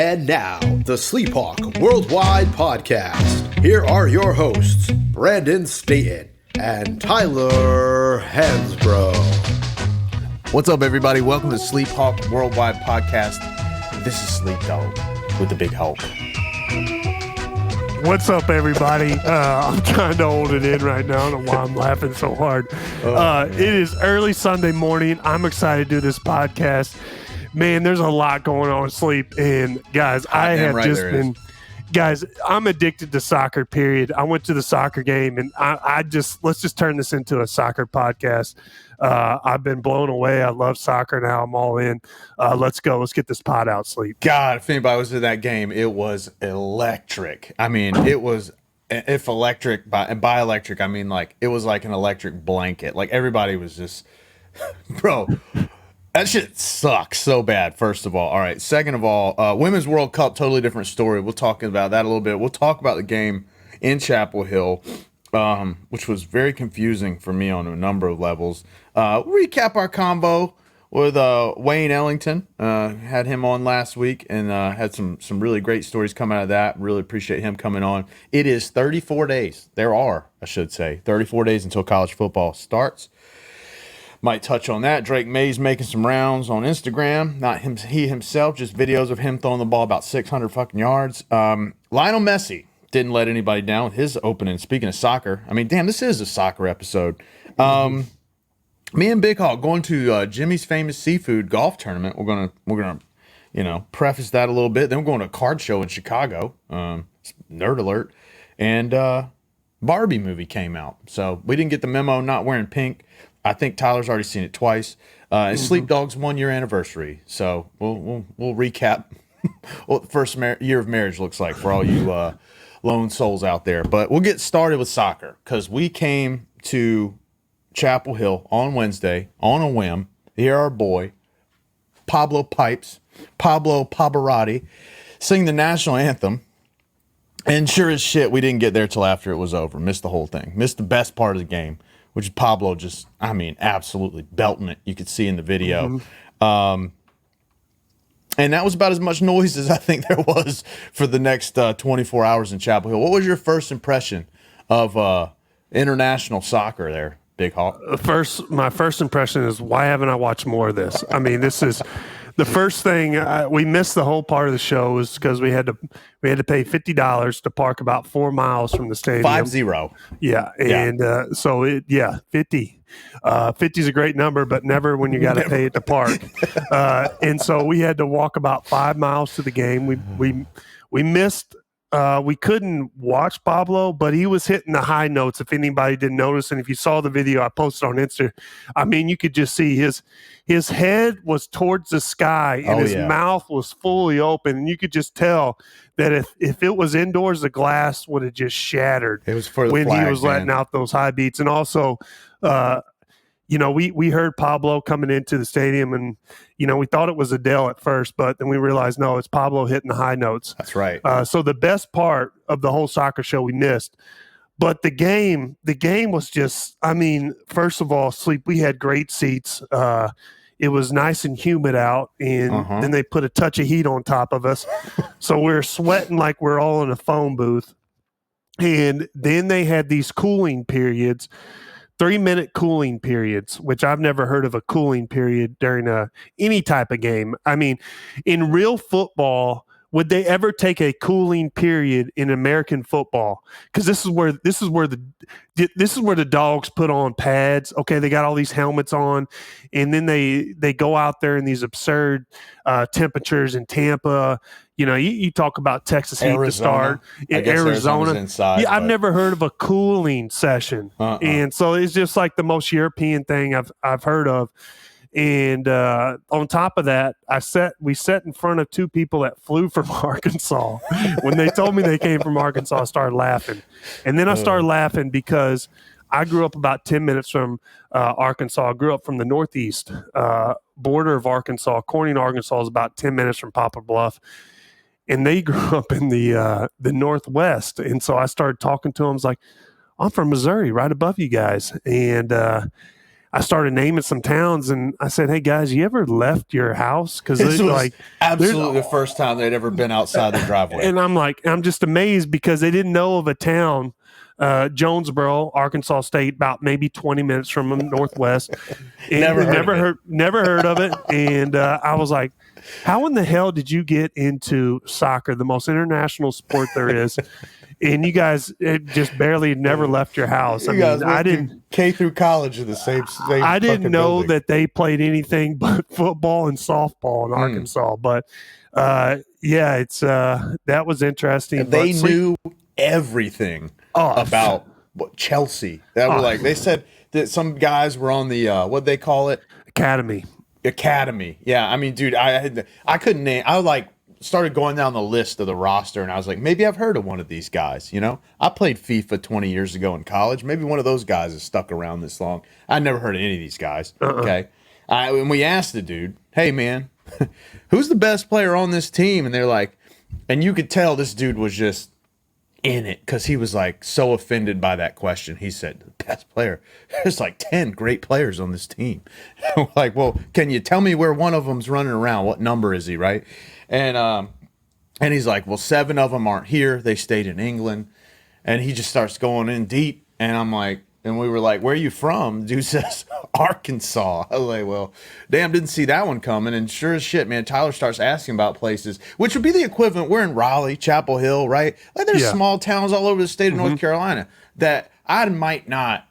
And now, the SleepHawk Worldwide Podcast. Here are your hosts, Brandon Staton and Tyler Hansbrough. What's up, everybody? Welcome to SleepHawk Worldwide Podcast. This is Sleep Dog with the Big Hulk. What's up, everybody? I'm trying to hold it in right now. I don't know why I'm laughing so hard. It is early Sunday morning. I'm excited to do this podcast. Man, there's a lot going on with sleep. And, guys, I'm addicted to soccer, period. I went to the soccer game, and let's just turn this into a soccer podcast. I've been blown away. I love soccer now. I'm all in. Let's go. Let's get this pod out, Sleep. God, if anybody was in that game, it was electric. I mean, it was, if electric, by electric, I mean, like, it was like an electric blanket. Like, everybody was just, bro, that shit sucks so bad, first of all. All right, second of all, Women's World Cup, totally different story. We'll talk about that a little bit. We'll talk about the game in Chapel Hill, which was very confusing for me on a number of levels. Recap our combo with Wayne Ellington. Had him on last week and had some really great stories come out of that. Really appreciate him coming on. It is 34 days. There are, I should say, 34 days until college football starts. Might touch on that. Drake May's making some rounds on Instagram. Not him, he himself, just videos of him throwing the ball about 600 fucking yards. Lionel Messi didn't let anybody down with his opening. Speaking of soccer, I mean, damn, this is a soccer episode. Me and Big Hawk going to Jimmy's Famous Seafood golf tournament. We're gonna, preface that a little bit. Then we're going to a card show in Chicago. Nerd alert. And Barbie movie came out, so we didn't get the memo. Not wearing pink. I think Tyler's already seen it twice. It's Sleep Dog's 1 year anniversary, so we'll recap what the first year of marriage looks like for all you lone souls out there. But we'll get started with soccer because we came to Chapel Hill on Wednesday on a whim. Here our boy Pablo Pab-arotti sing the national anthem. And sure as shit, we didn't get there till after it was over. Missed the whole thing. Missed the best part of the game, which is Pablo just, I mean, absolutely belting it. You could see in the video. And that was about as much noise as I think there was for the next 24 hours in Chapel Hill. What was your first impression of international soccer there, Big Hawk? My first impression is, why haven't I watched more of this? I mean, this is the first thing. We missed the whole part of the show is because we had to pay $50 to park about 4 miles from the stadium. 50. Yeah. And so 50. 50 is a great number, but never when you got to pay it to park. And so we had to walk about 5 miles to the game. We missed. We couldn't watch Pablo, but he was hitting the high notes. If anybody didn't notice, and if you saw the video I posted on Insta, I mean, you could just see his head was towards the sky and his mouth was fully open, and you could just tell that if it was indoors, the glass would have just shattered. It was for the when flag, he was letting out those high beats, and also. We heard Pablo coming into the stadium, and we thought it was Adele at first, but then we realized no, it's Pablo hitting the high notes. That's right. So the best part of the whole soccer show we missed, but the game was just. I mean, first of all, Sleep. We had great seats. It was nice and humid out, and then they put a touch of heat on top of us, so we're sweating like we're all in a phone booth. And then they had these cooling periods. 3-minute cooling periods, which I've never heard of a cooling period during any type of game. I mean, in real football, would they ever take a cooling period in American football? Because this is where the dogs put on pads. Okay, they got all these helmets on, and then they go out there in these absurd temperatures in Tampa. You talk about Texas heat to start. In Arizona. Inside, I've never heard of a cooling session. And so it's just like the most European thing I've heard of. And on top of that, we sat in front of two people that flew from Arkansas. When they told me they came from Arkansas, I started laughing. And then I started laughing because I grew up about 10 minutes from Arkansas. I grew up from the northeast border of Arkansas. Corning, Arkansas is about 10 minutes from Poplar Bluff. And they grew up in the Northwest. And so I started talking to them. I was like, I'm from Missouri, right above you guys. And I started naming some towns, and I said, "Hey guys, you ever left your house?" Because This was like absolutely the first time they'd ever been outside the driveway. And I'm just amazed because they didn't know of a town, Jonesboro, Arkansas State, about maybe 20 minutes from them northwest. And Never heard of it. And I was like, how in the hell did you get into soccer, the most international sport there is? And you guys just barely never left your house. I didn't K through college in the same I didn't know building. that they played anything but football and softball in Arkansas. But it's that was interesting. And they knew everything about Chelsea. They said that some guys were on the what'd they call it? Academy. Yeah, I mean, dude, I couldn't name. I started going down the list of the roster, and I was like, maybe I've heard of one of these guys. You know, I played FIFA 20 years ago in college. Maybe one of those guys has stuck around this long. I never heard of any of these guys. Okay, and we asked the dude, "Hey, man, who's the best player on this team?" And they're like, and you could tell this dude was just in it because he was like so offended by that question. He said, "The best player? There's like 10 great players on this team." I'm like, well, can you tell me where one of them's running around? What number is he, right? And he's like, well, 7 of them aren't here. They stayed in England. And he just starts going in deep. And I'm like, and we were like, where are you from? Dude says, Arkansas. I was like, well, damn, didn't see that one coming. And sure as shit, man, Tyler starts asking about places, which would be the equivalent. We're in Raleigh, Chapel Hill, right? Like there's small towns all over the state of North Carolina that I might not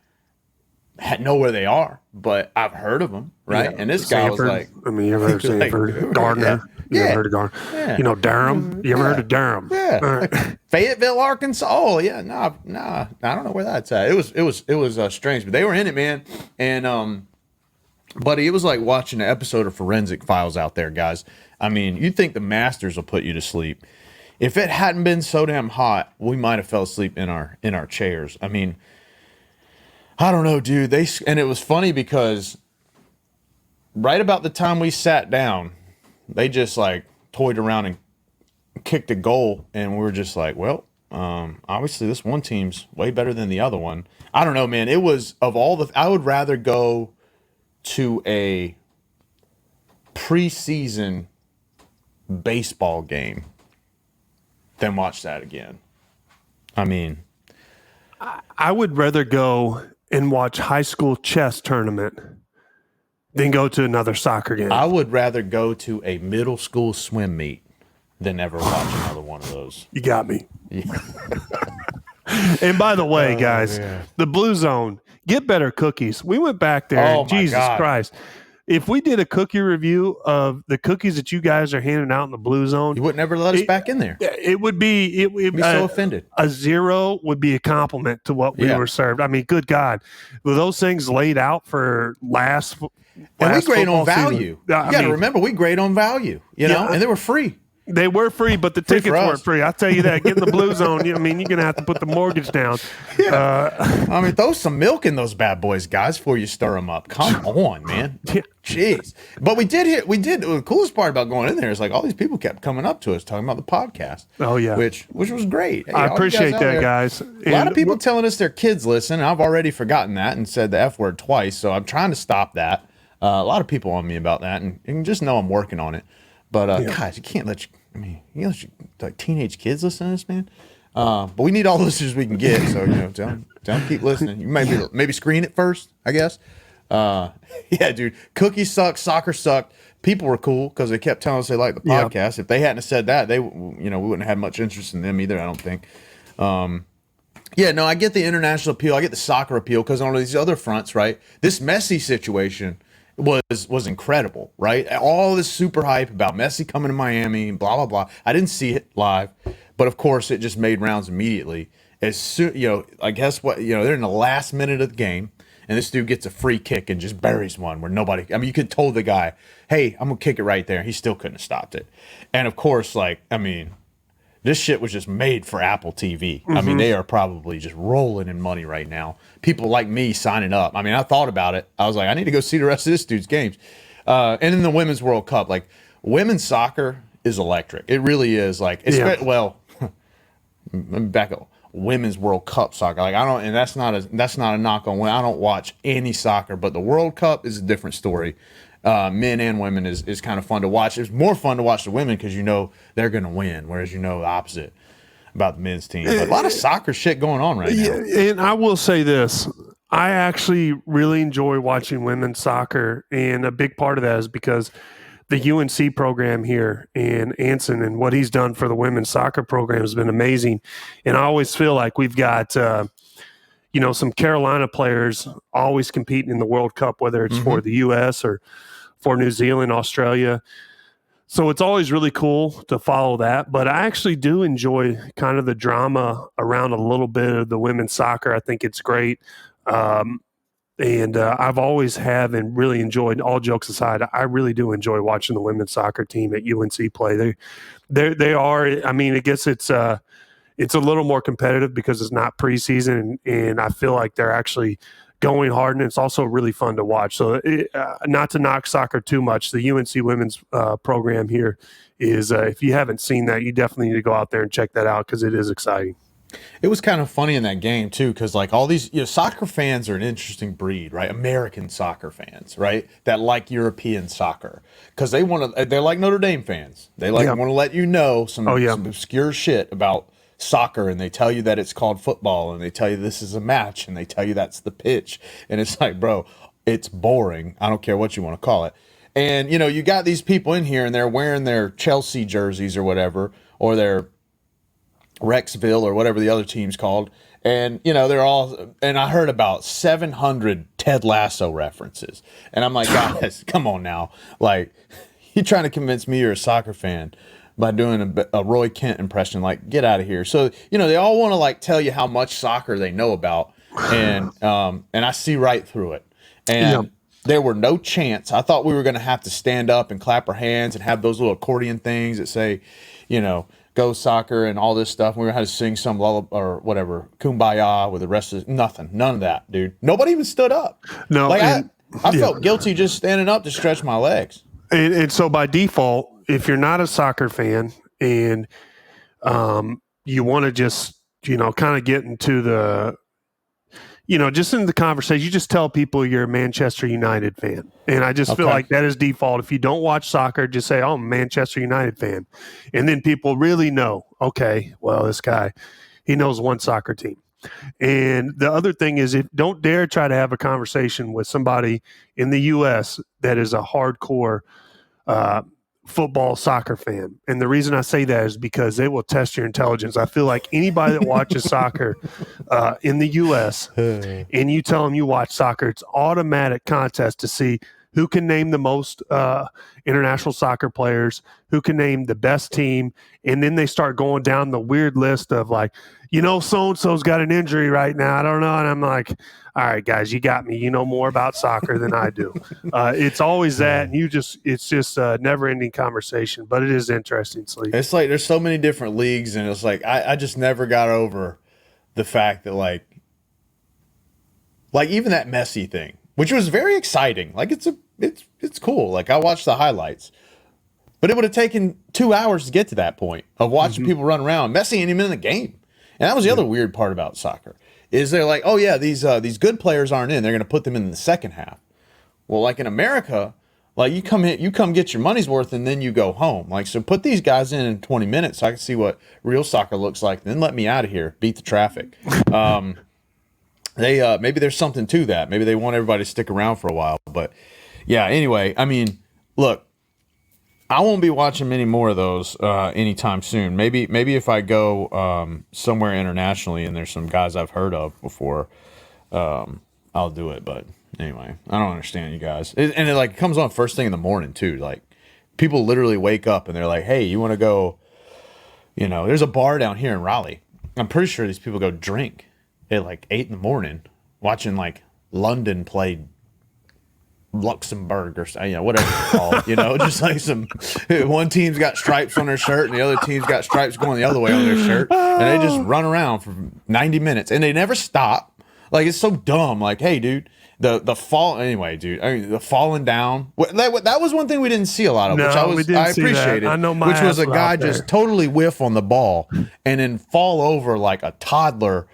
know where they are, but I've heard of them, right? And this guy was like, I mean, you ever heard of Sanford? Gardner? You ever heard of Gardner? Yeah. You know, Durham? You ever heard of Durham? Yeah. Right. Fayetteville, Arkansas. Oh yeah, nah. I don't know where that's at. It was strange, but they were in it, man. And buddy, it was like watching an episode of Forensic Files out there, guys. I mean, you'd think the Masters will put you to sleep. If it hadn't been so damn hot, we might have fell asleep in our chairs. I mean, I don't know, dude. And it was funny because right about the time we sat down, they just like toyed around and kicked a goal, and we were just like, well, obviously this one team's way better than the other one. I don't know, man. It was I would rather go to a preseason baseball game than watch that again. I mean, I would rather go and watch high school chess tournament than go to another soccer game. I would rather go to a middle school swim meet than ever watch another one of those. You got me. Yeah. And by the way, guys, the Blue Zone, get better cookies. We went back there. Oh, and Jesus Christ. If we did a cookie review of the cookies that you guys are handing out in the Blue Zone, you would never let us back in there. It would be so offended. A 0 would be a compliment to what we were served. I mean, good God, were those things laid out for last? And we grade on value. You got to remember, we grade on value. You know, and they were free. They were free, but the tickets weren't free. I'll tell you that. Getting the Blue Zone, I mean, you're going to have to put the mortgage down. Yeah. I mean, throw some milk in those bad boys, guys, before you stir them up. Come on, man. Jeez. But we did. The coolest part about going in there is like all these people kept coming up to us talking about the podcast. Oh, yeah. Which was great. Hey, I appreciate that, guys. A lot of people telling us their kids listen. I've already forgotten that and said the F word twice, so I'm trying to stop that. A lot of people on me about that, and you can just know I'm working on it. But guys, you can't let like teenage kids listen to this, man. But we need all the listeners we can get, so tell them keep listening. You maybe screen it first, I guess. Yeah, dude. Cookies suck, soccer sucked. People were cool because they kept telling us they liked the podcast. Yep. If they hadn't have said that, we wouldn't have had much interest in them either, I don't think. Yeah, no, I get the international appeal. I get the soccer appeal because on these other fronts, right? This Messi situation was incredible, right? All this super hype about Messi coming to Miami and blah, blah, blah. I didn't see it live, but of course it just made rounds immediately. As soon, I guess what, they're in the last minute of the game and this dude gets a free kick and just buries one where nobody, you could told the guy, hey, I'm going to kick it right there. He still couldn't have stopped it. And of course, this shit was just made for Apple TV. Mm-hmm. They are probably just rolling in money right now. People like me signing up. I thought about it. I was like, I need to go see the rest of this dude's games. And in the Women's World Cup, women's soccer is electric. It really is. Well, let me back up. women's World Cup soccer. Like I don't, and that's not a knock on women. I don't watch any soccer, but the World Cup is a different story. Men and women is kind of fun to watch. It's more fun to watch the women because you know they're going to win, whereas you know the opposite about the men's team. But a lot of soccer shit going on right now. And I will say this. I actually really enjoy watching women's soccer, and a big part of that is because the UNC program here and Anson and what he's done for the women's soccer program has been amazing. And I always feel like we've got, some Carolina players always competing in the World Cup, whether it's for the U.S. or for New Zealand, Australia. So it's always really cool to follow that. But I actually do enjoy kind of the drama around a little bit of the women's soccer. I think it's great. And I've always have and really enjoyed, all jokes aside, I really do enjoy watching the women's soccer team at UNC play. They are, I mean, I guess it's a little more competitive because it's not preseason, and I feel like they're actually going hard, and it's also really fun to watch. So not to knock soccer too much, the UNC women's program here is, if you haven't seen that, you definitely need to go out there and check that out because it is exciting. It was kind of funny in that game too, because like all these, soccer fans are an interesting breed, right? American soccer fans, right? That like European soccer because they're like Notre Dame fans. They want to let you know some obscure shit about soccer, and they tell you that it's called football, and they tell you this is a match, and they tell you that's the pitch, and it's like, bro, it's boring. I don't care what you want to call it. And you got these people in here, and they're wearing their Chelsea jerseys or whatever, or their Wrexville or whatever the other team's called, and they're all, and I heard about 700 Ted Lasso references, and I'm like, guys, come on now, like, you trying to convince me you're a soccer fan by doing a Roy Kent impression? Like, get out of here. So they all want to like tell you how much soccer they know about, and I see right through it, and there were no chance. I thought we were going to have to stand up and clap our hands and have those little accordion things that say, go soccer and all this stuff. We were going to have to sing some lullaby or whatever, Kumbaya with the rest of nothing. None of that, dude. Nobody even stood up. No. Like I felt guilty just standing up to stretch my legs. And so by default, if you're not a soccer fan and you want to just, kind of get into the, just in the conversation, you just tell people you're a Manchester United fan. And I just feel like that is default. If you don't watch soccer, just say, oh, I'm a Manchester United fan. And then people really know, okay, well, this guy, he knows one soccer team. And the other thing is, don't dare try to have a conversation with somebody in the U.S. that is a hardcore football soccer fan. And the reason I say that is because they will test your intelligence. I feel like anybody that watches soccer in the U.S. and you tell them you watch soccer, it's automatic contest to see who can name the most international soccer players, who can name the best team. And then they start going down the weird list of like, so-and-so's got an injury right now. I don't know. And I'm like, all right, guys, you got me. You know more about soccer than I do. It's always that. And it's just a never-ending conversation, but it is interesting, Sleep. It's like there's so many different leagues, and it's like I just never got over the fact that like even that Messi thing, which was very exciting. Like it's cool. Like I watched the highlights. But it would have taken 2 hours to get to that point of watching people run around. Messi ain't even in the game. And that was the other weird part about soccer, is they're like, oh yeah, these good players aren't in. They're going to put them in the second half. Well, like in America, like you come get your money's worth and then you go home. Like, so put these guys in 20 minutes so I can see what real soccer looks like. Then let me out of here. Beat the traffic. Maybe there's something to that. Maybe they want everybody to stick around for a while. But yeah, anyway, I mean, look, I won't be watching many more of those anytime soon. Maybe if I go somewhere internationally and there's some guys I've heard of before, I'll do it. But anyway, I don't understand you guys. And it like comes on first thing in the morning too. Like people literally wake up and they're like, "Hey, you want to go?" There's a bar down here in Raleigh. I'm pretty sure these people go drink at like 8 in the morning, watching like London play Luxembourg or whatever it's called, just like some one team's got stripes on their shirt and the other team's got stripes going the other way on their shirt, and they just run around for 90 minutes and they never stop. Like, it's so dumb. Like, hey dude, the fall anyway, dude. I mean, the falling down. That was one thing we didn't see a lot of, which I appreciated. I know which was a guy just totally whiff on the ball and then fall over like a toddler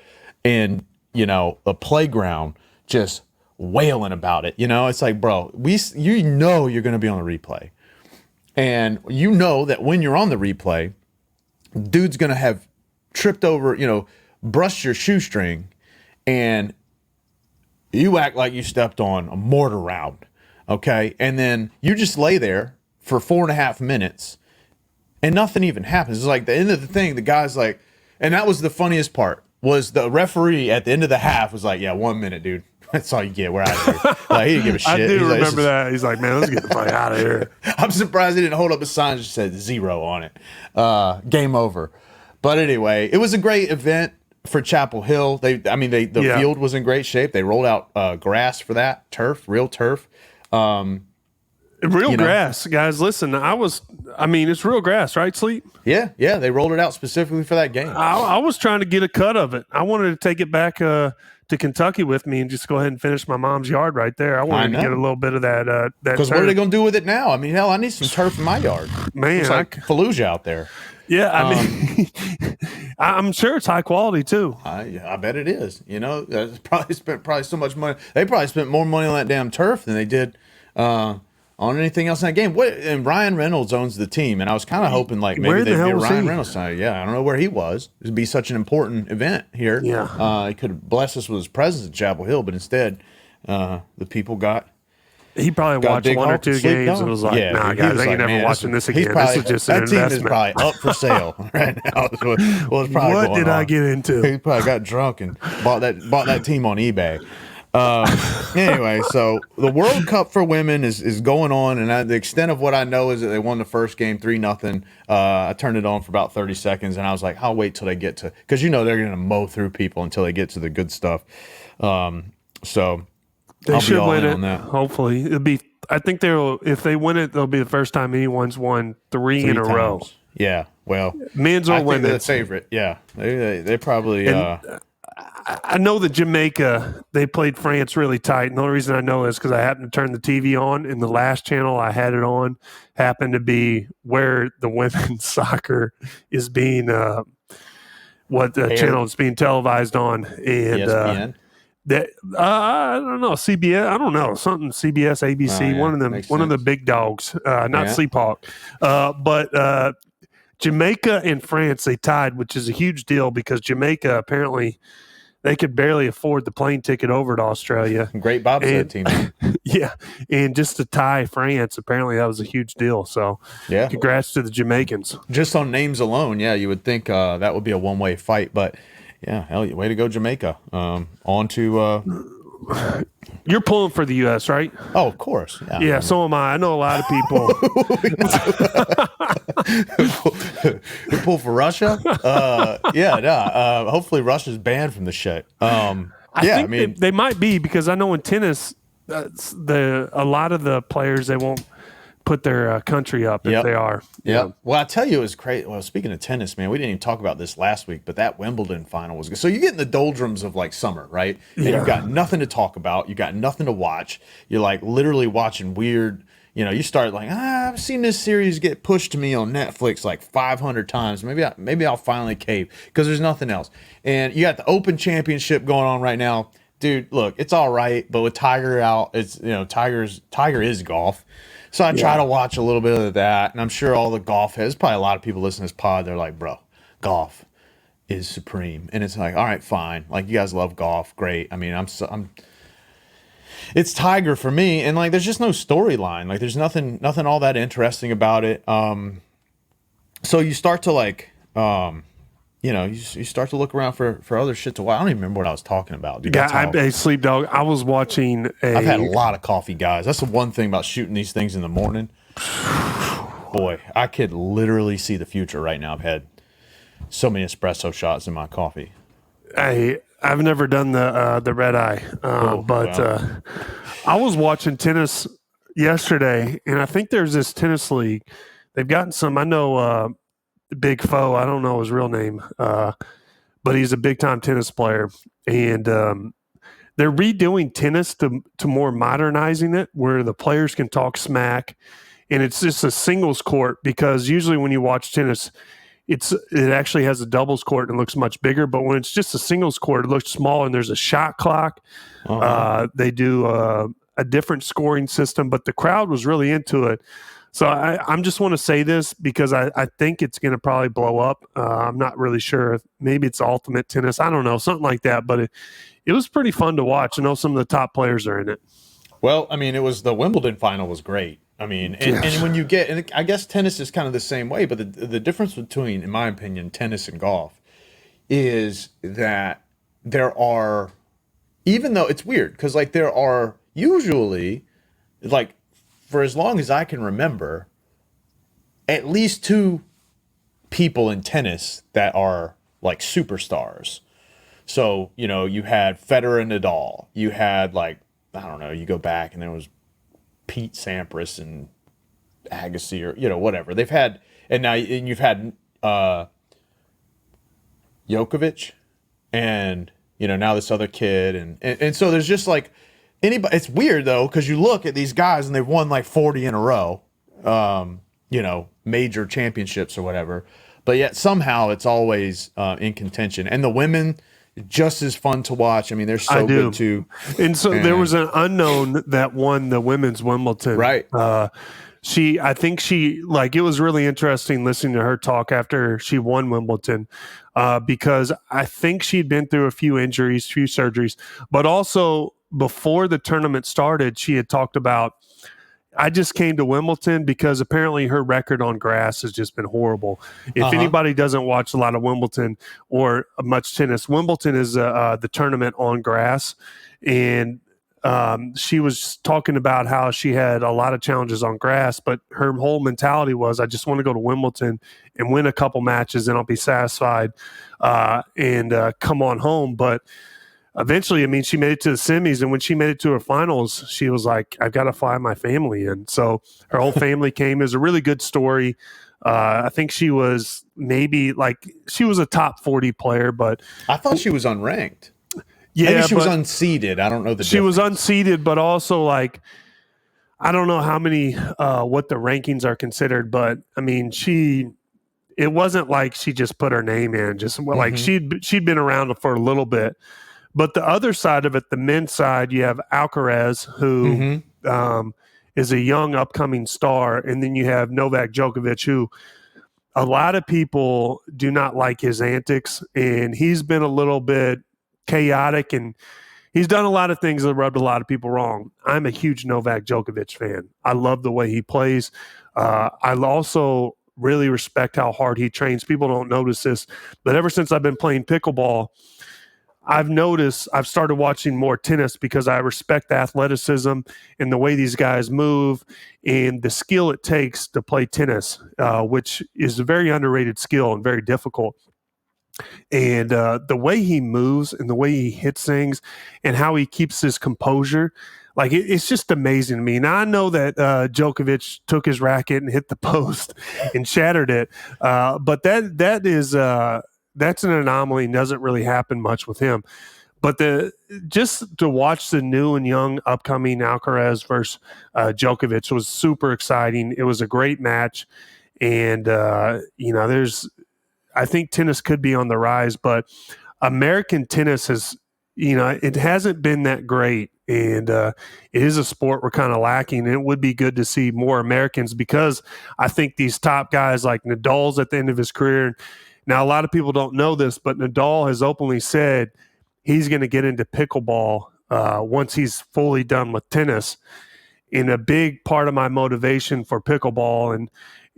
in a playground, just wailing about it. It's like, bro, you're going to be on the replay, and that when you're on the replay, dude's going to have tripped over, brushed your shoestring, and you act like you stepped on a mortar round, okay? And then you just lay there for 4.5 minutes, and nothing even happens. It's like the end of the thing, the guy's like, and that was the funniest part, was the referee at the end of the half was like, yeah, 1 minute, dude. That's all you get. We're out of here. Like, he didn't give a shit. I do remember that. He's like, man, let's get the fuck out of here. I'm surprised he didn't hold up a sign that just said 0 on it. Game over. But anyway, it was a great event for Chapel Hill. The field was in great shape. They rolled out grass for that, real turf. Real grass, guys. Listen, it's real grass, right, Sleep? Yeah. They rolled it out specifically for that game. I was trying to get a cut of it. I wanted to take it back to Kentucky with me and just go ahead and finish my mom's yard right there. I wanted to get a little bit of that. Because what are they going to do with it now? I mean, hell, I need some turf in my yard. Man, it's like Fallujah out there. Yeah, I'm sure it's high quality too. I bet it is. They probably spent so much money. They probably spent more money on that damn turf than they did on anything else in that game. And Ryan Reynolds owns the team, and I was kind of hoping like maybe they'd be a Ryan Reynolds side. Yeah, I don't know where he was. It would be such an important event here. Yeah, he could have blessed us with his presence at Chapel Hill, but instead, the people got. He probably watched 1 or 2 games and was like, nah, guys, I ain't never watching this again. This is just an investment. Team is probably up for sale right now. What did I get into? He probably got drunk and bought that team on eBay. Anyway, so the World Cup for women is going on, and the extent of what I know is that they won the first game 3-0. I turned it on for about 30 seconds, and I was like, I'll wait till they get to, because they're going to mow through people until they get to the good stuff. So they should win it. Hopefully, it'll be. I think if they win it, they'll be the first time anyone's won three in a row. Yeah, well, men's or women's. The favorite. Yeah, they probably. I know that Jamaica, they played France really tight. And the only reason I know is because I happened to turn the TV on, and the last channel I had it on happened to be where the women's soccer is being, channel it's being televised on. And ESPN? I don't know, CBS. I don't know, something CBS, ABC, one of the big dogs, not SleepHawk. But Jamaica and France, they tied, which is a huge deal because Jamaica apparently they could barely afford the plane ticket over to Australia. Great bobsled team. Yeah, and just to tie France, apparently that was a huge deal. So, yeah, congrats to the Jamaicans. Just on names alone, yeah, you would think that would be a one-way fight, but yeah, hell, way to go, Jamaica. On to. You're pulling for the U.S., right? Oh, of course. Yeah, so am I. I know a lot of people. You pull for Russia? Hopefully Russia's banned from the shit. I think they might be, because I know in tennis, a lot of the players, they won't put their country up if they are. Yeah. Well, I tell you, it was crazy. Well, speaking of tennis, man, we didn't even talk about this last week, but that Wimbledon final was good. So you get in the doldrums of like summer, right? And you've got nothing to talk about. You got nothing to watch. You're like literally watching weird. You start like, I've seen this series get pushed to me on Netflix like 500 times. Maybe I'll finally cave because there's nothing else. And you got the Open Championship going on right now. Dude, look, it's all right, but with Tiger out, it's Tiger is golf. So I try to watch a little bit of that, and I'm sure all the golf heads, probably a lot of people listening to this pod, they're like, bro, golf is supreme. And it's like, all right, fine. Like, you guys love golf. Great. I mean, it's Tiger for me, and like, there's just no storyline. Like, there's nothing all that interesting about it. So you start to like, you start to look around for other shit to watch. I don't even remember what I was talking about, dude. Yeah, Sleep Dog. I was watching I've had a lot of coffee, guys. That's the one thing about shooting these things in the morning. Boy, I could literally see the future right now. I've had so many espresso shots in my coffee. I've never done the red eye, I was watching tennis yesterday, and I think there's this tennis league. They've gotten some. I know. Big Foe, I don't know his real name, but he's a big time tennis player, and they're redoing tennis to more modernizing it, where the players can talk smack, and it's just a singles court, because usually when you watch tennis, it actually has a doubles court and looks much bigger. But when it's just a singles court, it looks small, and there's a shot clock. They do a different scoring system, but the crowd was really into it. So I'm just want to say this because I think it's going to probably blow up. I'm not really sure. Maybe it's ultimate tennis. I don't know, something like that. But it was pretty fun to watch. I know some of the top players are in it. Well, I mean, it was the Wimbledon final was great. I mean, and when you get, and I guess tennis is kind of the same way, but the difference between, in my opinion, tennis and golf is that there are, even though it's weird, because like there are usually, like for as long as I can remember, at least two people in tennis that are like superstars. So, you know, you had Federer and Nadal. You had like, I don't know, you go back and there was Pete Sampras and Agassi, or you know, whatever they've had, and you've had Djokovic, and you know, now this other kid, and so there's just like anybody. It's weird though, because you look at these guys and they've won like 40 in a row, you know, major championships or whatever, but yet somehow it's always in contention. And the women, just as fun to watch. I mean, they're so good too. And so there was an unknown that won the women's Wimbledon. Right. I think it was really interesting listening to her talk after she won Wimbledon, because I think she'd been through a few injuries, few surgeries, but also before the tournament started, she had talked about, I just came to Wimbledon because apparently her record on grass has just been horrible. If anybody doesn't watch a lot of Wimbledon or much tennis, Wimbledon is the tournament on grass. And she was talking about how she had a lot of challenges on grass, but her whole mentality was, I just want to go to Wimbledon and win a couple matches and I'll be satisfied and come on home. But eventually, I mean, she made it to the semis, and when she made it to her finals, she was like, I've got to fly my family in. So her whole family came. It was a really good story. I think she was she was a top 40 player, but I thought she was unranked. Yeah, maybe she was unseeded. I don't know the difference. She was unseeded, but also like, I don't know how many, what the rankings are considered, but I mean, it wasn't like she just put her name in, just like she'd been around for a little bit. But the other side of it, the men's side, you have Alcaraz, who is a young upcoming star. And then you have Novak Djokovic, who a lot of people do not like his antics. And he's been a little bit chaotic, and he's done a lot of things that rubbed a lot of people wrong. I'm a huge Novak Djokovic fan. I love the way he plays. I also really respect how hard he trains. People don't notice this, but ever since I've been playing pickleball, I've noticed I've started watching more tennis because I respect the athleticism and the way these guys move and the skill it takes to play tennis, which is a very underrated skill and very difficult. And the way he moves and the way he hits things and how he keeps his composure, like it's just amazing to me. Now I know that Djokovic took his racket and hit the post and shattered it, but that is that's an anomaly and doesn't really happen much with him. But just to watch the new and young upcoming Alcaraz versus Djokovic was super exciting. It was a great match, and I think tennis could be on the rise, but American tennis it hasn't been that great, and it is a sport we're kind of lacking. And it would be good to see more Americans, because I think these top guys like Nadal's at the end of his career. Now, a lot of people don't know this, but Nadal has openly said he's going to get into pickleball once he's fully done with tennis. And a big part of my motivation for pickleball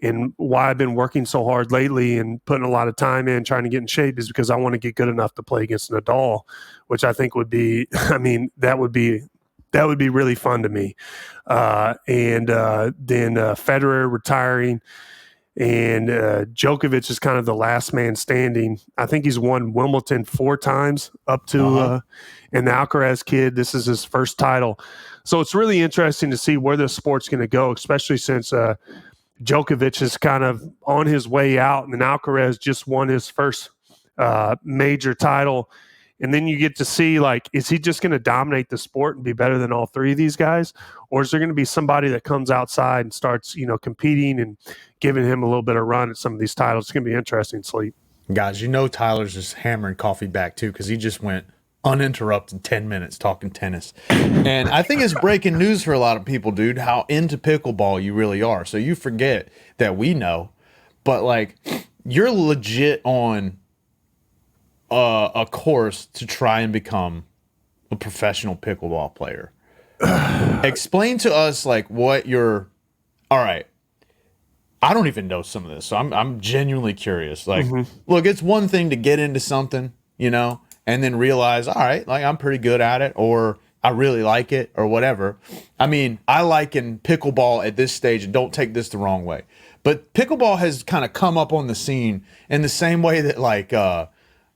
and why I've been working so hard lately and putting a lot of time in trying to get in shape is because I want to get good enough to play against Nadal, which I think would be, that would be really fun to me. Then Federer retiring, and Djokovic is kind of the last man standing. I think he's won Wimbledon 4 times up to and the Alcaraz kid, this is his first title. So it's really interesting to see where this sport's going to go, especially since Djokovic is kind of on his way out, and Alcaraz just won his first major title And then you get to see, like, is he just going to dominate the sport and be better than all three of these guys? Or is there going to be somebody that comes outside and starts, competing and giving him a little bit of run at some of these titles? It's going to be interesting, Sleep. Guys, Tyler's just hammering coffee back, too, because he just went uninterrupted 10 minutes talking tennis. And I think it's breaking news for a lot of people, dude, how into pickleball you really are. So you forget that we know, but, like, you're legit on a course to try and become a professional pickleball player. Explain to us, like, what you're. All right, I don't even know some of this, so I'm genuinely curious. Like, look, it's one thing to get into something, and then realize, all right, like, I'm pretty good at it, or I really like it, or whatever. I mean, I liken pickleball at this stage, and don't take this the wrong way, but pickleball has kind of come up on the scene in the same way that, like,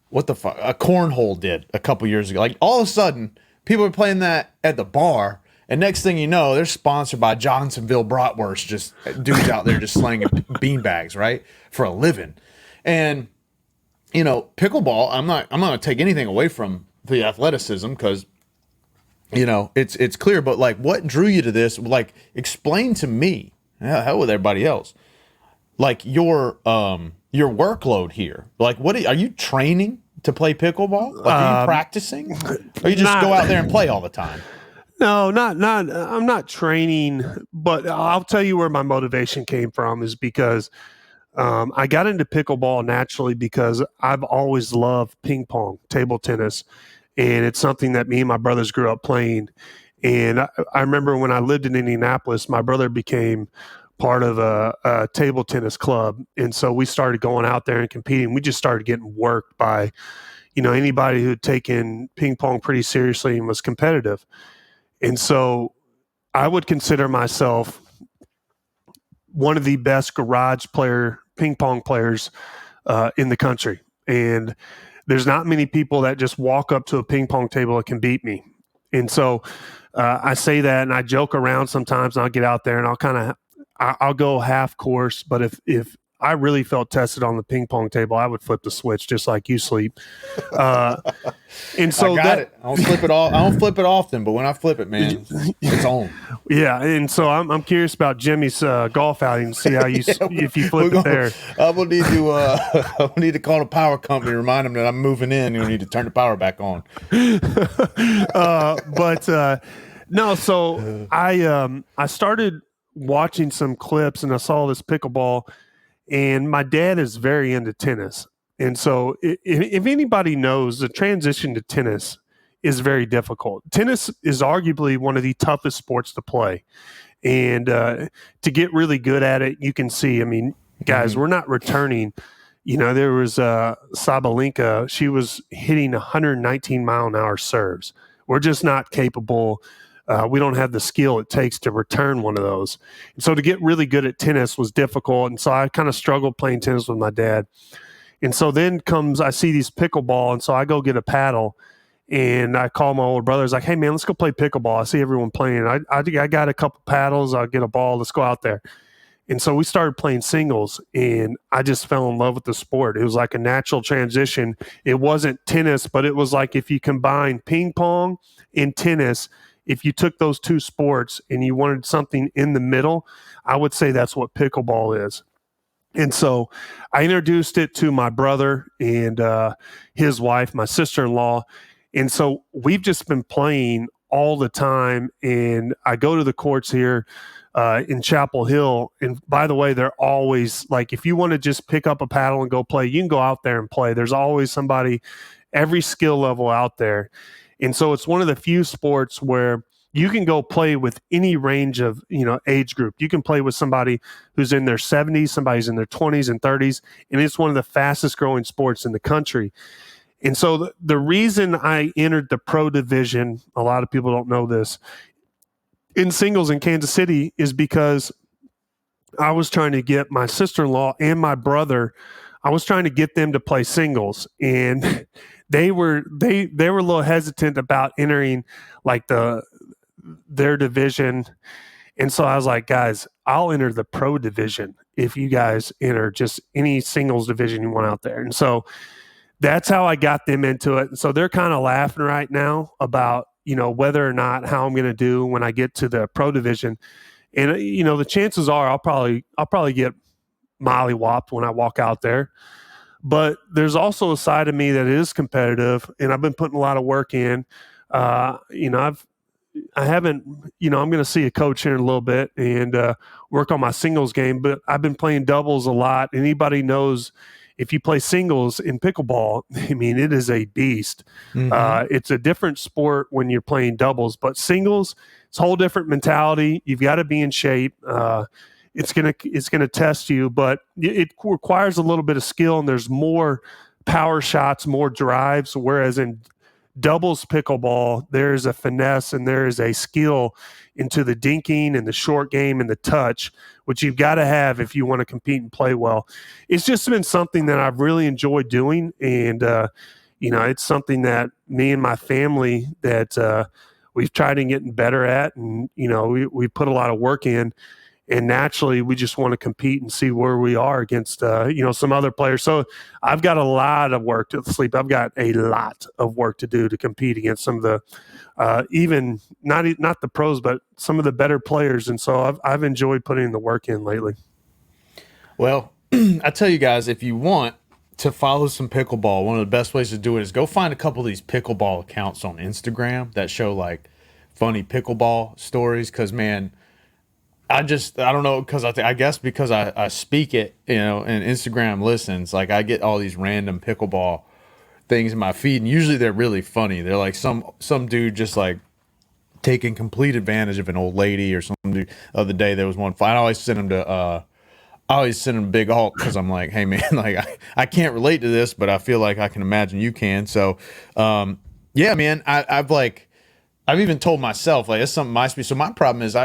what the fuck, a cornhole did a couple years ago. Like, all of a sudden, people are playing that at the bar, and next thing you know, they're sponsored by Johnsonville Bratwurst, just dudes out there just slinging beanbags, right, for a living. And pickleball, I'm not going to take anything away from the athleticism, because it's clear. But, like, what drew you to this? Like, explain to me, hell with everybody else, like, your workload here. Like, are you training to play pickleball? Like, are you practicing, or you just go out there and play all the time? No, not. I'm not training, but I'll tell you where my motivation came from is because I got into pickleball naturally because I've always loved ping pong, table tennis, and it's something that me and my brothers grew up playing. And I remember when I lived in Indianapolis, my brother became part of a table tennis club, and so we started going out there and competing. We just started getting worked by, anybody who had taken ping pong pretty seriously and was competitive. And so I would consider myself one of the best garage ping pong players in the country. And there's not many people that just walk up to a ping pong table that can beat me. And so I say that, and I joke around sometimes, and I'll get out there and I'll go half course. But if I really felt tested on the ping pong table, I would flip the switch just like you, Sleep. And so I got it. I don't flip it all. I don't flip it often, but when I flip it, man, it's on. Yeah, and so I'm curious about Jimmy's golf outing to see how you if you flip it there. I will need to call the power company, remind them that I'm moving in. You need to turn the power back on. No. So I started watching some clips, and I saw this pickleball. And my dad is very into tennis. And so if anybody knows, the transition to tennis is very difficult. Tennis is arguably one of the toughest sports to play. And to get really good at it, you can see, I mean, guys, we're not returning. There was Sabalenka. She was hitting 119-mile-an-hour serves. We're just not capable. We don't have the skill it takes to return one of those. And so to get really good at tennis was difficult. And so I kind of struggled playing tennis with my dad. And so then I see these pickleball. And so I go get a paddle, and I call my older brother. I was like, hey, man, let's go play pickleball. I see everyone playing. I got a couple paddles. I'll get a ball. Let's go out there. And so we started playing singles, and I just fell in love with the sport. It was like a natural transition. It wasn't tennis, but it was like if you combine ping pong and tennis, if you took those two sports and you wanted something in the middle, I would say that's what pickleball is. And so I introduced it to my brother and his wife, my sister-in-law. And so we've just been playing all the time. And I go to the courts here in Chapel Hill. And by the way, they're always like, if you want to just pick up a paddle and go play, you can go out there and play. There's always somebody, every skill level out there. And so it's one of the few sports where you can go play with any range of, age group. You can play with somebody who's in their 70s, somebody's in their 20s and 30s, and it's one of the fastest growing sports in the country. And so the reason I entered the pro division, a lot of people don't know this, in singles in Kansas City is because I was trying to get my sister-in-law and my brother, I was trying to get them to play singles, and they were a little hesitant about entering like their division. And so I was like, guys, I'll enter the pro division if you guys enter just any singles division you want out there. And so that's how I got them into it. And so they're kind of laughing right now about, whether or not how I'm going to do when I get to the pro division. And, the chances are I'll probably get mollywopped when I walk out there. But there's also a side of me that is competitive, and I've been putting a lot of work in. I haven't, I'm going to see a coach here in a little bit and work on my singles game, but I've been playing doubles a lot. Anybody knows if you play singles in pickleball, I mean, it is a beast. It's a different sport when you're playing doubles, but singles, it's a whole different mentality. You've got to be in shape. It's gonna test you, but it requires a little bit of skill, and there's more power shots, more drives. Whereas in doubles pickleball, there's a finesse and there is a skill into the dinking and the short game and the touch, which you've got to have if you want to compete and play well. It's just been something that I've really enjoyed doing, and it's something that me and my family that we've tried and getting better at, and we put a lot of work in. And naturally, we just want to compete and see where we are against, some other players. So I've got a lot of work to sleep. I've got a lot of work to do to compete against some of the, even not the pros, but some of the better players. And so I've enjoyed putting the work in lately. Well, I tell you guys, if you want to follow some pickleball, one of the best ways to do it is go find a couple of these pickleball accounts on Instagram that show like funny pickleball stories. Because, man, I don't know, because I guess because I speak it, and Instagram listens, like I get all these random pickleball things in my feed, and usually they're really funny. They're like some dude just like taking complete advantage of an old lady, or some dude. The other day there was one fight. I always send him Big Hulk, because I'm like, hey man, like I can't relate to this, but I feel like I can imagine you can. So yeah, man, I've even told myself, like, it's something my speed. So my problem is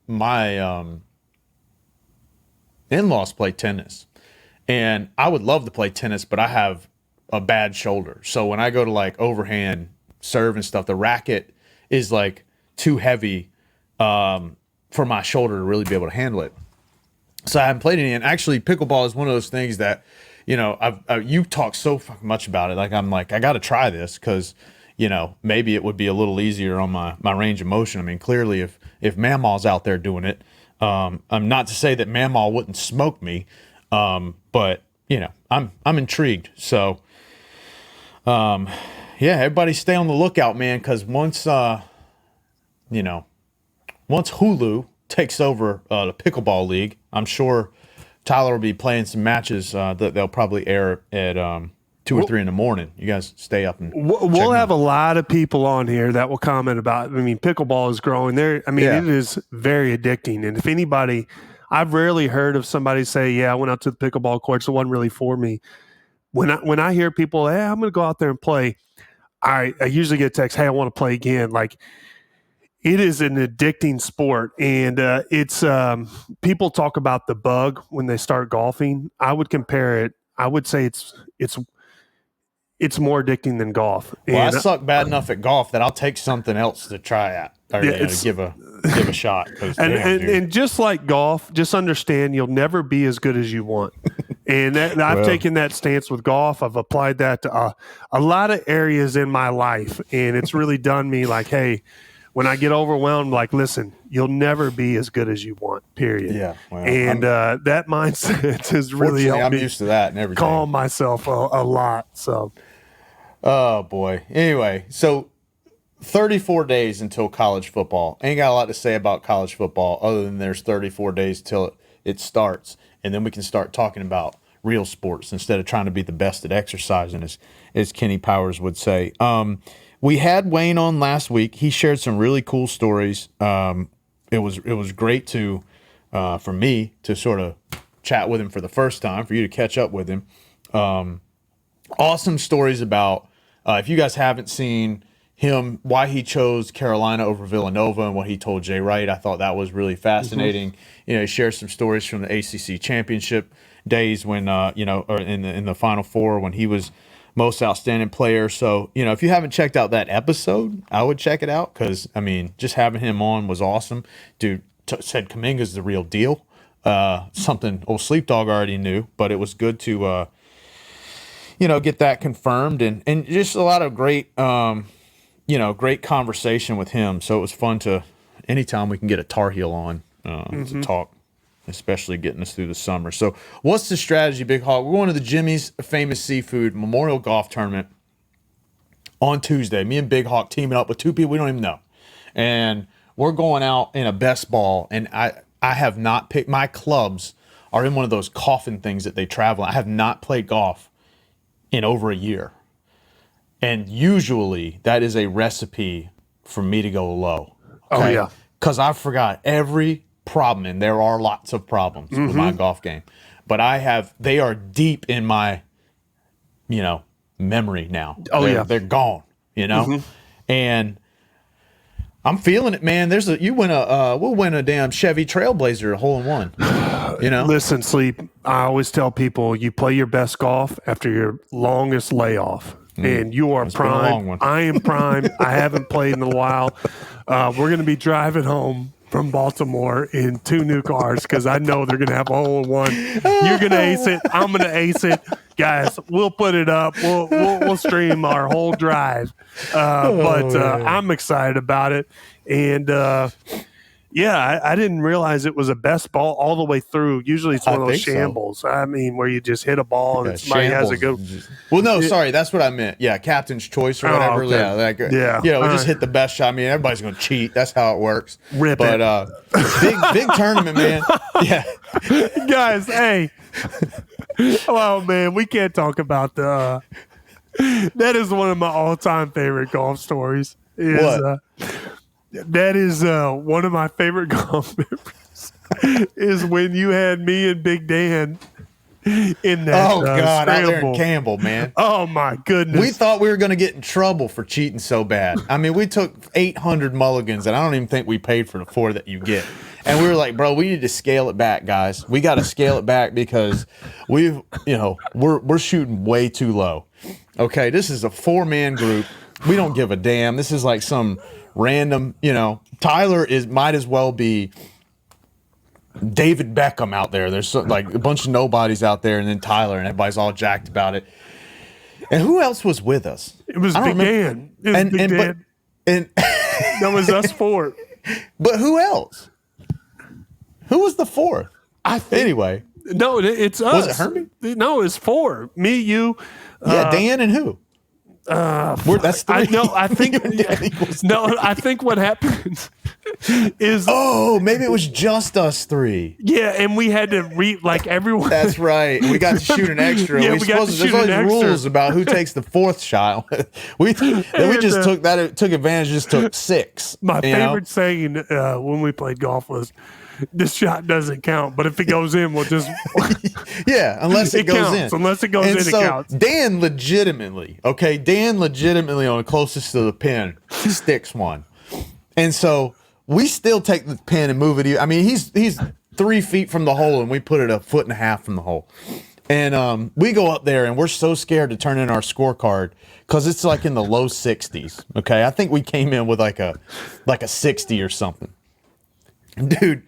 my in-laws play tennis, and I would love to play tennis, but I have a bad shoulder. So when I go to like overhand serve and stuff, the racket is like too heavy for my shoulder to really be able to handle it. So I haven't played any. And actually, pickleball is one of those things that, you talk so fucking much about it. Like, I'm like, I got to try this because, maybe it would be a little easier on my range of motion. I mean, clearly, if Mamaw's out there doing it, I'm not to say that Mamaw wouldn't smoke me, but I'm intrigued. So, yeah, everybody stay on the lookout, man, because once Hulu takes over the pickleball league, I'm sure Tyler will be playing some matches that they'll probably air at 2 or 3 in the morning. You guys stay up and we'll have a lot of people on here that will comment about. I mean, pickleball is growing there. I mean, It is very addicting. And if anybody, I've rarely heard of somebody say, "Yeah, I went out to the pickleball courts. It wasn't really for me." When I hear people, "Hey, I'm going to go out there and play," I usually get a text, "Hey, I want to play again." Like, it is an addicting sport, and it's people talk about the bug when they start golfing. I would compare it. I would say it's more addicting than golf. Well, I suck bad enough at golf that I'll take something else to try at, or give a shot. And just like golf, just understand you'll never be as good as you want. And I've taken that stance with golf. I've applied that to a lot of areas in my life, and it's really done me like, hey, when I get overwhelmed, like, listen, you'll never be as good as you want, period. Yeah. Well, and that mindset has really helped I'm me used to that and everything. Calm myself a lot. So, oh boy. Anyway, so 34 days until college football. Ain't got a lot to say about college football other than there's 34 days till it starts, and then we can start talking about real sports instead of trying to be the best at exercising, as Kenny Powers would say. We had Wayne on last week. He shared some really cool stories. It was great for me to sort of chat with him for the first time, for you to catch up with him. Awesome stories about, if you guys haven't seen him, why he chose Carolina over Villanova and what he told Jay Wright. I thought that was really fascinating. Mm-hmm. He shared some stories from the ACC championship days when, or in the Final Four when he was most outstanding player. So, if you haven't checked out that episode, I would check it out because, I mean, just having him on was awesome. Dude said Kuminga's the real deal. Something old Sleep Dog already knew, but it was good to, get that confirmed, and just a lot of great, great conversation with him. So it was fun to, anytime we can get a Tar Heel on to talk, especially getting us through the summer. So what's the strategy, Big Hawk? We're going to the Jimmy's Famous Seafood Memorial Golf Tournament on Tuesday. Me and Big Hawk teaming up with two people we don't even know. And we're going out in a best ball, and I have not picked, my clubs are in one of those coffin things that they travel. I have not played golf in over a year. And usually that is a recipe for me to go low. Okay? Oh, yeah. Because I forgot every problem, and there are lots of problems with my golf game. But they are deep in my, memory now. They're gone, And I'm feeling it, man. We'll win a damn Chevy Trailblazer hole-in-one. Listen, Sleep, I always tell people you play your best golf after your longest layoff. And you are prime. I am prime. I haven't played in a while. We're going to be driving home from Baltimore in 2 new cars because I know they're going to have a hole-in-one. You're going to ace it. I'm going to ace it. Guys, we'll put it up. We'll stream our whole drive. But I'm excited about it. And, I didn't realize it was a best ball all the way through. Usually it's one of those shambles. So. I mean, where you just hit a ball and somebody has a good. Well, no, sorry, that's what I meant. Yeah, captain's choice or whatever. Okay. We just hit the best shot. I mean, everybody's going to cheat. That's how it works. But big tournament, man. Yeah, guys. Hey, oh man, we can't talk about the. That is one of my all-time favorite golf stories. What? That is one of my favorite golf memories is when you had me and Big Dan in that out there in scramble. Campbell, man. Oh, my goodness. We thought we were going to get in trouble for cheating so bad. I mean, we took 800 mulligans, and I don't even think we paid for the 4 that you get. And we were like, bro, we need to scale it back, guys. We got to scale it back because we're shooting way too low. Okay, this is a 4-man group. We don't give a damn. This is like some random, Tyler might as well be David Beckham out there. There's like a bunch of nobodies out there, and then Tyler, and everybody's all jacked about it. And who else was with us? It was Big Dan. It was Big Dan. And that was us 4. But who else? Who was the 4th? Anyway. No, it's us. Was it Hermie? No, it's 4. Me, you. Dan, and who? That's 3. I think what happens is maybe it was just us 3. Yeah, and we had to everyone. That's right. We got to shoot an extra. Yeah, there's always rules about who takes the 4th shot. we just took advantage. Just took 6. My favorite saying when we played golf was, "This shot doesn't count, but if it goes in, we'll just." Unless it goes counts. in. Unless it goes in, it counts. Dan legitimately on the closest to the pin sticks one, and so we still take the pin and move it. I mean, he's 3 feet from the hole, and we put it 1.5 feet from the hole, and we go up there, and we're so scared to turn in our scorecard because it's like in the low 60s. Okay, I think we came in with like a 60 or something, dude.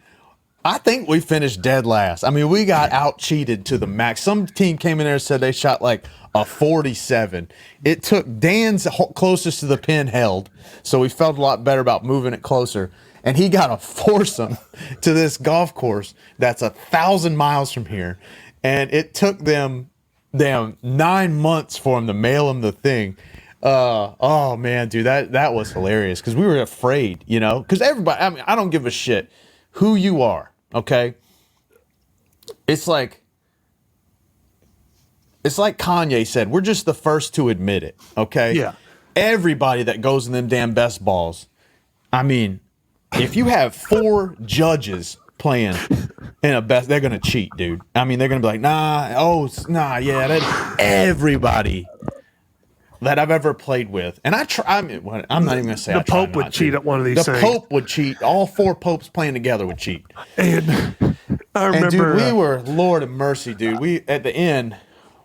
I think we finished dead last. I mean, we got out-cheated to the max. Some team came in there and said they shot like a 47. It took Dan's closest to the pin held, so we felt a lot better about moving it closer. And he got a foursome to this golf course that's 1,000 miles from here. And it took them 9 months for him to mail him the thing. Oh, man, dude, that was hilarious because we were afraid, because everybody, I mean, I don't give a shit who you are. Okay, it's like Kanye said, we're just the first to admit it. Okay, yeah. Everybody that goes in them damn best balls. I mean, if you have 4 judges playing in a best, they're gonna cheat, dude. I mean, they're gonna be like, everybody that I've ever played with, and I'm not even gonna say the Pope would cheat at one of these things. The Pope would cheat. All 4 popes playing together would cheat. And I remember, and dude, we were, Lord of mercy, dude. We at the end,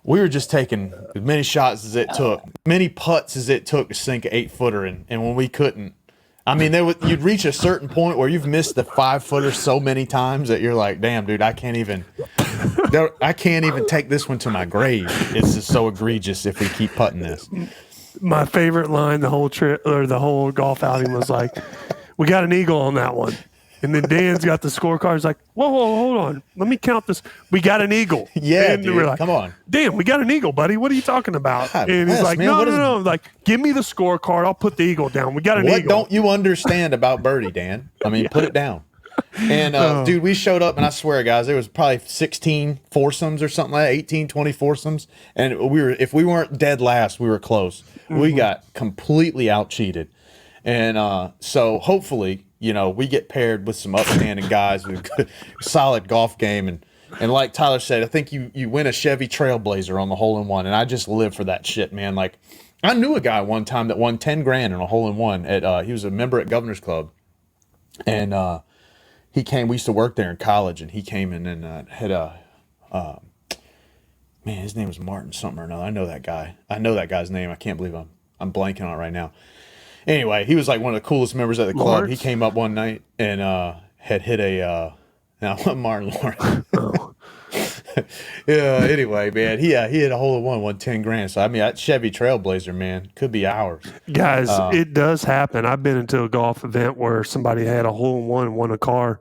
we were just taking as many shots as it took, many putts as it took to sink an 8-footer, and when we couldn't, I mean, you'd reach a certain point where you've missed the 5-footer so many times that you're like, damn, dude, I can't even I can't even take this one to my grave. It's just so egregious if we keep putting this. My favorite line the whole trip or the whole golf outing was like, "We got an eagle on that one." And then Dan's got the scorecard. He's like, whoa, hold on. Let me count this. We got an eagle. Yeah, and dude, we're like, come on. Dan, we got an eagle, buddy. What are you talking about? God and he's bless, like, man. no. Like, give me the scorecard. I'll put the eagle down. We got an What eagle. don't you understand about birdie, Dan? I mean, put it down. And, dude, we showed up, and I swear, guys, there was probably 16 foursomes or something like that, 18, 20 foursomes. And if we weren't dead last, we were close. Mm-hmm. We got completely out-cheated. And so hopefully, you know, we get paired with some upstanding guys with a good, solid golf game. And like Tyler said, I think you win a Chevy Trailblazer on the hole-in-one, and I just live for that shit, man. Like, I knew a guy one time that won $10,000 in a hole-in-one. He was a member at Governor's Club. And he came, we used to work there in college, and he came in and had a, man, his name was Martin something or another. I know that guy. I know that guy's name. I can't believe I'm blanking on it right now. Anyway, he was like one of the coolest members at the club. Lawrence? He came up one night and had hit a, now Martin Lawrence. Oh. Yeah, anyway, man, he hit a hole-in-one, won $10,000. So, I mean, that Chevy Trailblazer, man, could be ours. Guys, it does happen. I've been into a golf event where somebody had a hole-in-one and won a car,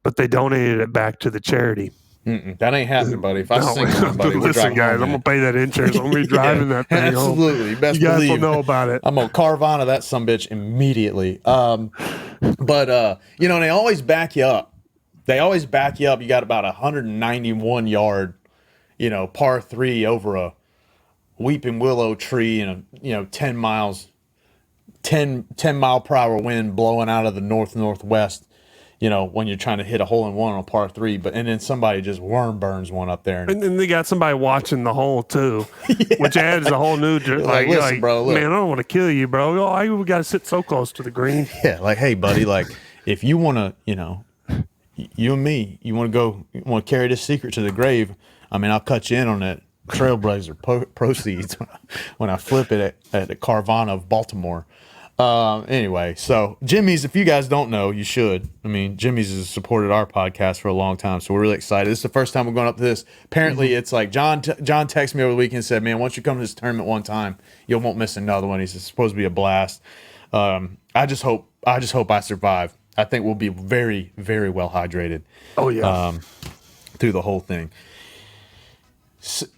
but they donated it back to the charity. That ain't happening, buddy. If I sink somebody, we're listen, driving I'm home, going to pay that insurance. I'm going to be driving that thing absolutely. home. Best you guys believe will know about it. I'm going to Carvana that sumbitch immediately. But you know, and they always back you up. They always back you up. You got about 191 yard, you know, par 3 over a weeping willow tree and 10 mile per hour wind blowing out of the northwest. You know, when you're trying to hit a hole-in-one on a par 3, and then somebody just worm burns one up there. And then they got somebody watching the hole too, which adds a whole new. Like, listen, bro, look. Man, I don't want to kill you, bro. We got to sit so close to the green. Yeah, like, hey, buddy, like, if you want to, you know, you and me, you want to carry this secret to the grave, I mean, I'll cut you in on that Trailblazer proceeds when I flip it at the Carvana of Baltimore. Anyway, so Jimmy's, if you guys don't know, you should. I mean, Jimmy's has supported our podcast for a long time, so we're really excited. This is the first time we're going up to this. Apparently, it's like John texted me over the weekend and said, man, once you come to this tournament one time, you won't miss another one. He says it's supposed to be a blast. I just hope I survive. I think we'll be very, very well hydrated. Oh, yeah. Through the whole thing.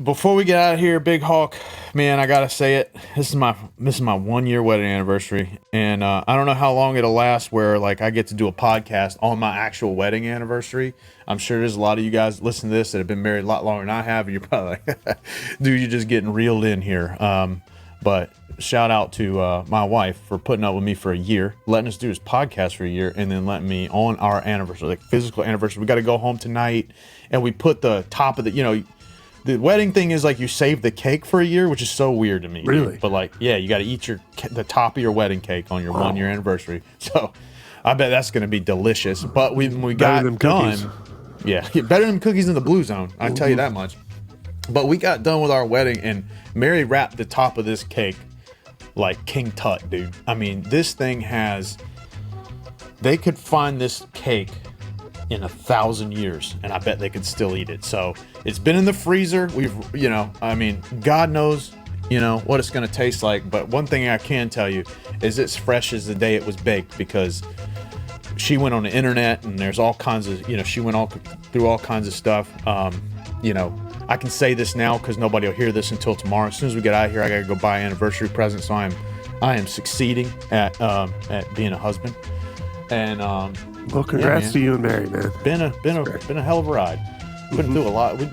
Before we get out of here, Big Hawk, man, I gotta say it. This is my 1 year wedding anniversary, and I don't know how long it'll last. Where like I get to do a podcast on my actual wedding anniversary. I'm sure there's a lot of you guys listen to this that have been married a lot longer than I have, and you're probably like, dude, you're just getting reeled in here. But shout out to my wife for putting up with me for a year, letting us do this podcast for a year, and then letting me on our anniversary, like physical anniversary. We got to go home tonight, and we put the top of the wedding thing is like you save the cake for a year, which is so weird to me. Really? But like, yeah, you got to eat the top of your wedding cake on your 1 year anniversary. So I bet that's going to be delicious. But when we got done, yeah, better than cookies in the Blue Zone. I tell you that much. But we got done with our wedding, and Mary wrapped the top of this cake like King Tut, dude. I mean, this thing they could find this cake in 1,000 years, and I bet they could still eat it. So it's been in the freezer. I mean, God knows, what it's going to taste like. But one thing I can tell you is it's fresh as the day it was baked, because she went on the internet and there's all kinds of, she went through all kinds of stuff. I can say this now because nobody will hear this until tomorrow. As soon as we get out of here, I got to go buy an anniversary present. So I am succeeding at being a husband. And, well, congrats to you and Mary, man. Been a hell of a ride. Been through a lot. We've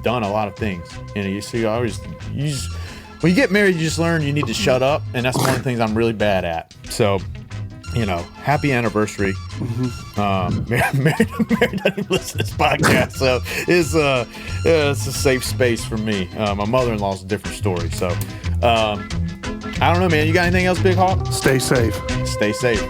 done a lot of things. You see, when you get married, you just learn you need to shut up, and that's one of the things I'm really bad at. So, happy anniversary. Mary doesn't even listen to this podcast, so it's a safe space for me. My mother-in-law's a different story. So, I don't know, man. You got anything else, Big Hawk? Stay safe. Stay safe.